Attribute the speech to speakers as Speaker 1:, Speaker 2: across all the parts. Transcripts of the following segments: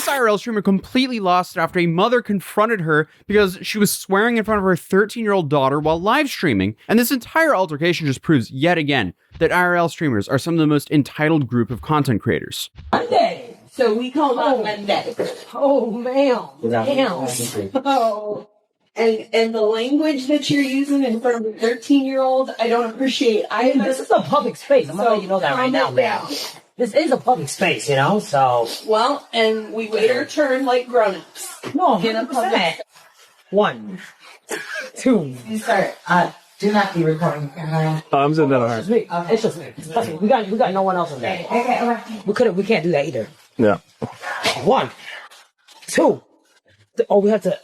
Speaker 1: This IRL streamer completely lost it after a mother confronted her because she was swearing in front of her 13-year-old daughter while live streaming. And this entire altercation just proves yet again that IRL streamers are some of the most entitled group of content creators.
Speaker 2: Monday. So we called on Monday. Oh, ma'am. Damn. Oh. And the language that you're using in front of a 13-year-old, I don't appreciate either.
Speaker 3: This is a public space. I'm gonna let you know that right now, man. This is a public space, you know, so.
Speaker 2: Well, and we wait our turn like grown-ups.
Speaker 3: No,
Speaker 2: Get a public.
Speaker 3: 1, 2.
Speaker 2: You start.
Speaker 4: Do not be recording.
Speaker 5: I'm saying that on her.
Speaker 3: It's just me. Trust me. We got no one else in there.
Speaker 2: Okay.
Speaker 3: We can't do that either.
Speaker 5: Yeah.
Speaker 3: 1, 2. Oh, we have to.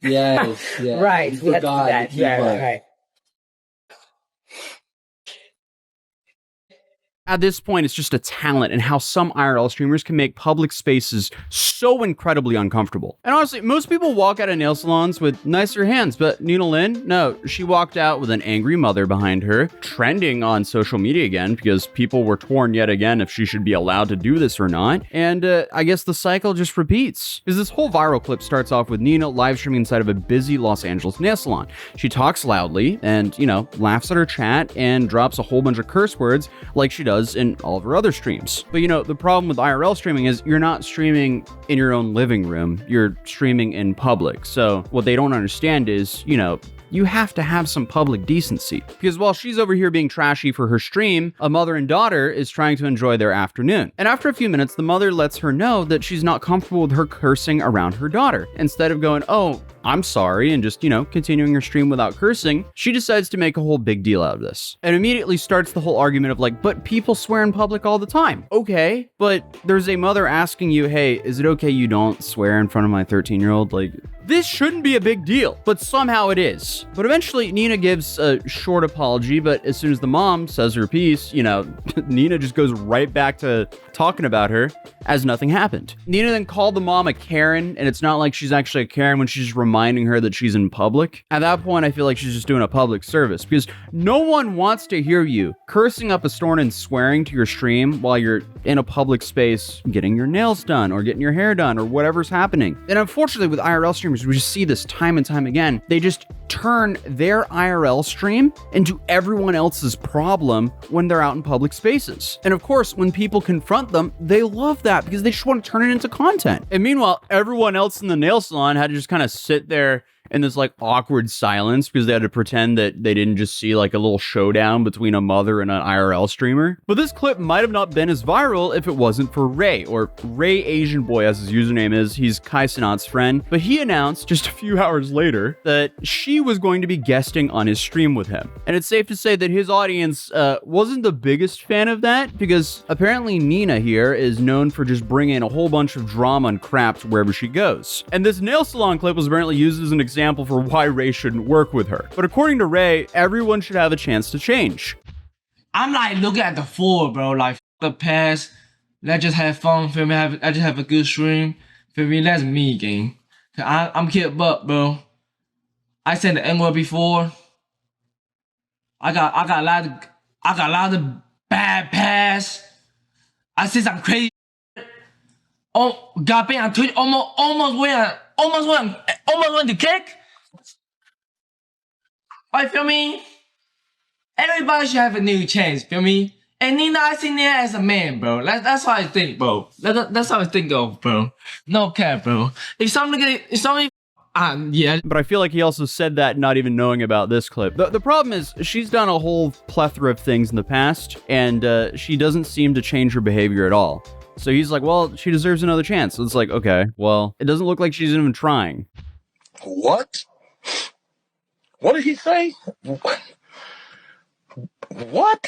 Speaker 4: Yes. Yeah.
Speaker 3: Right. We have to do that. Yeah. Right.
Speaker 1: At this point, it's just a talent in how some IRL streamers can make public spaces so incredibly uncomfortable. And honestly, most people walk out of nail salons with nicer hands, but Nina Lynn, no, she walked out with an angry mother behind her, trending on social media again because people were torn yet again if she should be allowed to do this or not. And I guess the cycle just repeats. Because this whole viral clip starts off with Nina live streaming inside of a busy Los Angeles nail salon. She talks loudly and, laughs at her chat and drops a whole bunch of curse words like she does in all of her other streams. But the problem with IRL streaming is you're not streaming in your own living room, you're streaming in public. So what they don't understand is, you have to have some public decency. Because while she's over here being trashy for her stream, a mother and daughter is trying to enjoy their afternoon. And after a few minutes, the mother lets her know that she's not comfortable with her cursing around her daughter. Instead of going, oh, I'm sorry, and just, continuing her stream without cursing, she decides to make a whole big deal out of this. And immediately starts the whole argument of like, but people swear in public all the time. Okay, but there's a mother asking you, hey, is it okay you don't swear in front of my 13-year-old? Like, this shouldn't be a big deal, but somehow it is. But eventually, Nina gives a short apology, but as soon as the mom says her piece, Nina just goes right back to talking about her as nothing happened. Nina then called the mom a Karen, and it's not like she's actually a Karen when she's just reminding her that she's in public. At that point, I feel like she's just doing a public service because no one wants to hear you cursing up a storm and swearing to your stream while you're in a public space getting your nails done or getting your hair done or whatever's happening. And unfortunately, with IRL streamers, we just see this time and time again. They just turn their IRL stream into everyone else's problem when they're out in public spaces. And of course, when people confront them, they love that because they just want to turn it into content. And meanwhile, everyone else in the nail salon had to just kind of sit there in this like awkward silence because they had to pretend that they didn't just see like a little showdown between a mother and an IRL streamer. But this clip might have not been as viral if it wasn't for Ray, or Ray Asian Boy as his username is. He's Kai Cenat's friend, but he announced just a few hours later that she was going to be guesting on his stream with him. And it's safe to say that his audience wasn't the biggest fan of that because apparently Nina here is known for just bringing a whole bunch of drama and crap to wherever she goes. And this nail salon clip was apparently used as an example for why Ray shouldn't work with her. But according to Ray, everyone should have a chance to change.
Speaker 6: I'm like looking at the floor, bro. Like, the past. Let's just have fun, feel me? I just have a good stream. Feel me? That's me, gang. I'm Kid Buck, bro. I said the N-word before. I got a lot of bad past. I said some crazy. Oh, got banned on Twitch. Almost went to kick. Like, feel me? Everybody should have a new chance, feel me? And Nina, I see Nina as a man, bro. That's how I think, bro. That's how I think of, bro. No cap, bro. If somebody, yeah.
Speaker 1: But I feel like he also said that not even knowing about this clip. The problem is she's done a whole plethora of things in the past, and she doesn't seem to change her behavior at all. So he's like, well, she deserves another chance. So it's like, okay, well, it doesn't look like she's even trying.
Speaker 7: What? What did he say? What?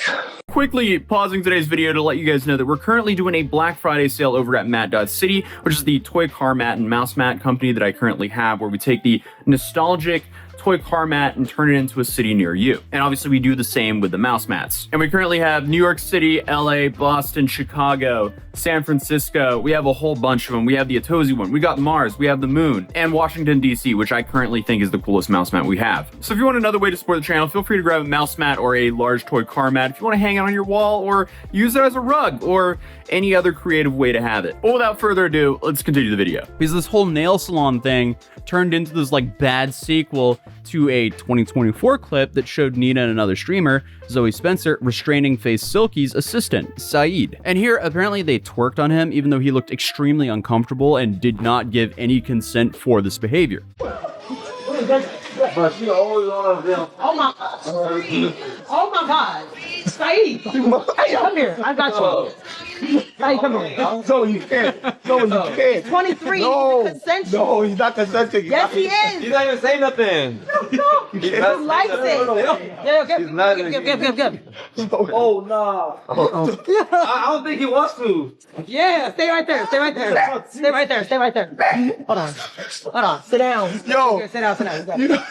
Speaker 1: Quickly pausing today's video to let you guys know that we're currently doing a Black Friday sale over at Mat.City, which is the toy car mat and mouse mat company that I currently have, where we take the nostalgic toy car mat and turn it into a city near you. And obviously we do the same with the mouse mats. And we currently have New York City, LA, Boston, Chicago, San Francisco. We have a whole bunch of them. We have the Atozy one. We got Mars. We have the moon. And Washington, D.C., which I currently think is the coolest mouse mat we have. So if you want another way to support the channel, feel free to grab a mouse mat or a large toy car mat if you want to hang it on your wall or use it as a rug or any other creative way to have it. But without further ado, let's continue the video. Because this whole nail salon thing turned into this like bad sequel to a 2024 clip that showed Nina and another streamer, Zoe Spencer, restraining Face Silky's assistant, Saeed. And here, apparently they twerked on him even though he looked extremely uncomfortable and did not give any consent for this behavior.
Speaker 2: But you always want to them. Oh my God. Oh my God. Saeed. Hey, come here. I got you. Saeed, come here.
Speaker 7: So you can't. No, you can't.
Speaker 2: 23.
Speaker 7: No,
Speaker 2: He's consensual.
Speaker 7: no, he's not consenting.
Speaker 2: Yes, he is.
Speaker 8: He's not even saying nothing.
Speaker 2: No. He likes it. Yeah, give.
Speaker 8: Oh no. I don't think he wants to.
Speaker 2: Yeah, stay right there. Stay right there. Stay right there. Stay right there. Hold on. Hold on. Sit down.
Speaker 7: Yo.
Speaker 2: Sit down. Sit down.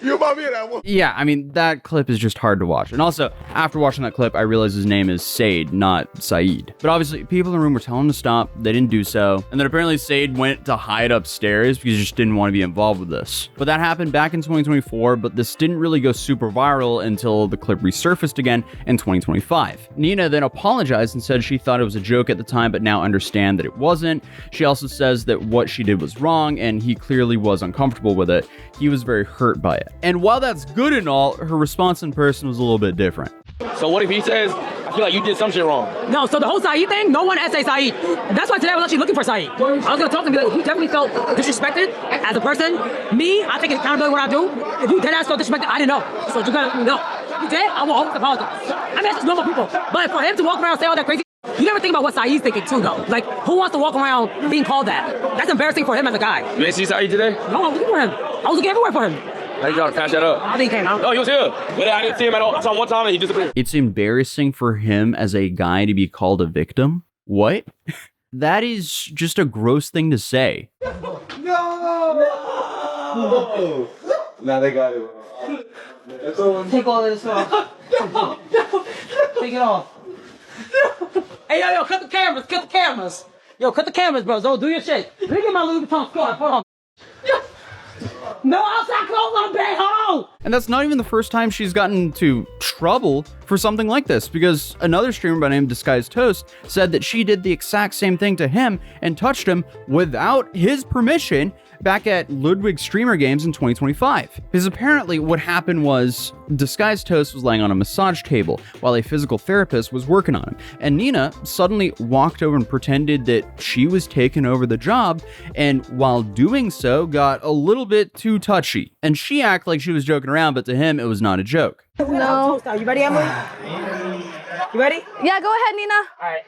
Speaker 7: You about me that one?
Speaker 1: Yeah, I mean, that clip is just hard to watch. And also, after watching that clip, I realized his name is Said, not Saeed. But obviously, people in the room were telling him to stop. They didn't do so. And then apparently Said went to hide upstairs because he just didn't want to be involved with this. But that happened back in 2024, but this didn't really go super viral until the clip resurfaced again in 2025. Nina then apologized and said she thought it was a joke at the time, but now understand that it wasn't. She also says that what she did was wrong, and he clearly was uncomfortable with it. He was very hurt by it. And while that's good and all, her response in person was a little bit different.
Speaker 8: So what if he says, I feel like you did some shit wrong?
Speaker 3: No, so the whole Saeed thing, no one essay Saeed. That's why today I was actually looking for Saeed. I was gonna talk to him, like, he definitely felt disrespected as a person. Me, I think it's accountability what I do. If you dead ass felt disrespected, I didn't know. So you gotta know. If you did, I will always apologize. I mean, that's just normal people. But for him to walk around and say all that crazy, you never think about what Saeed's thinking too, though. Like, who wants to walk around being called that? That's embarrassing for him as a guy.
Speaker 8: You ain't see Saeed today?
Speaker 3: No, I was looking for him. I was looking everywhere for him.
Speaker 8: How you trying to patch that up?
Speaker 3: I think he came out.
Speaker 8: Oh, he was here. But I didn't see him at all. I saw him one time and he disappeared.
Speaker 1: It's embarrassing for him as a guy to be called a victim? What? That is just a gross thing to say.
Speaker 8: No! Now they got it.
Speaker 2: Take all of this off. No. Take it off. Hey, yo, cut the cameras. Cut the cameras. Yo, cut the cameras, bro. Don't do your shit. Let me get my Louis Vuitton scarf. Hold on. No outside clothes on the bed. Hold on.
Speaker 1: And that's not even the first time she's gotten into trouble for something like this, because another streamer by the name Disguised Toast said that she did the exact same thing to him and touched him without his permission back at Ludwig Streamer Games in 2025. Because apparently what happened was Disguised Toast was laying on a massage table while a physical therapist was working on him. And Nina suddenly walked over and pretended that she was taking over the job, and while doing so got a little bit too touchy. And she acted like she was joking around, but to him it was not a joke.
Speaker 2: No. Are you ready, Emily? You ready?
Speaker 9: Yeah, go ahead, Nina.
Speaker 2: All right.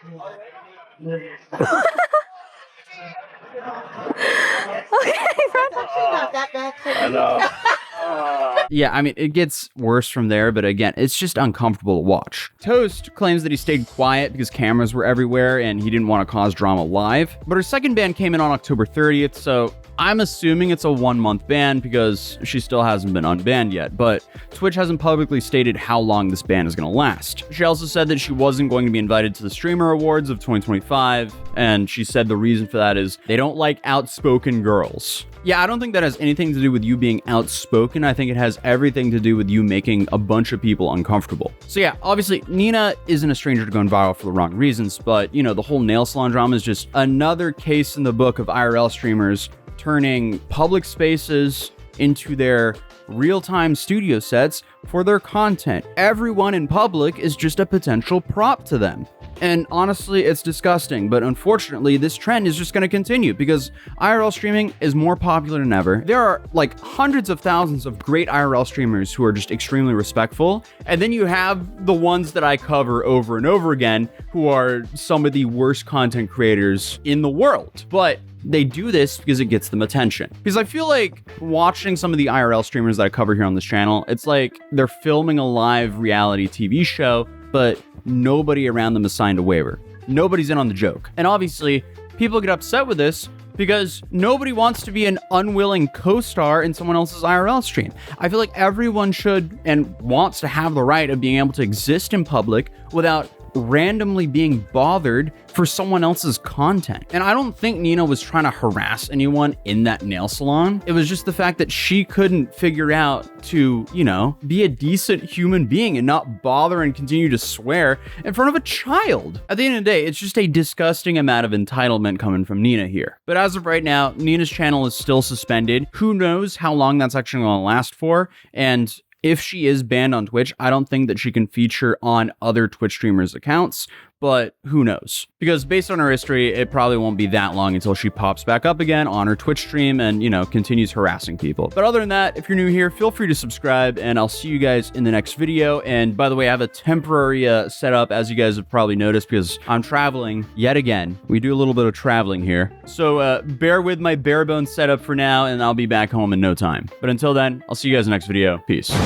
Speaker 9: Okay, friend.
Speaker 2: Not that bad.
Speaker 8: I know.
Speaker 1: Yeah, I mean, it gets worse from there, but again, it's just uncomfortable to watch. Toast claims that he stayed quiet because cameras were everywhere and he didn't want to cause drama live. But her second ban came in on October 30th, so I'm assuming it's a 1-month ban because she still hasn't been unbanned yet, but Twitch hasn't publicly stated how long this ban is going to last. She also said that she wasn't going to be invited to the Streamer Awards of 2025, and she said the reason for that is they don't like outspoken girls. Yeah, I don't think that has anything to do with you being outspoken. I think it has everything to do with you making a bunch of people uncomfortable. So yeah, obviously Nina isn't a stranger to going viral for the wrong reasons, but you know, the whole nail salon drama is just another case in the book of IRL streamers turning public spaces into their real-time studio sets for their content. Everyone in public is just a potential prop to them. And honestly, it's disgusting, but unfortunately, this trend is just going to continue because IRL streaming is more popular than ever. There are like hundreds of thousands of great IRL streamers who are just extremely respectful. And then you have the ones that I cover over and over again who are some of the worst content creators in the world. But they do this because it gets them attention. Because I feel like watching some of the IRL streamers that I cover here on this channel, it's like they're filming a live reality TV show, but nobody around them has signed a waiver. Nobody's in on the joke. And obviously, people get upset with this because nobody wants to be an unwilling co-star in someone else's IRL stream. I feel like everyone should and wants to have the right of being able to exist in public without randomly being bothered for someone else's content. And I don't think Nina was trying to harass anyone in that nail salon. It was just the fact that she couldn't figure out to, you know, be a decent human being and not bother and continue to swear in front of a child. At the end of the day, it's just a disgusting amount of entitlement coming from Nina here. But as of right now, Nina's channel is still suspended. Who knows how long that's actually going to last for? And if she is banned on Twitch, I don't think that she can feature on other Twitch streamers' accounts, but who knows? Because based on her history, it probably won't be that long until she pops back up again on her Twitch stream and, you know, continues harassing people. But other than that, if you're new here, feel free to subscribe, and I'll see you guys in the next video. And by the way, I have a temporary setup, as you guys have probably noticed, because I'm traveling yet again. We do a little bit of traveling here. So bear with my bare bones setup for now, and I'll be back home in no time. But until then, I'll see you guys in the next video. Peace.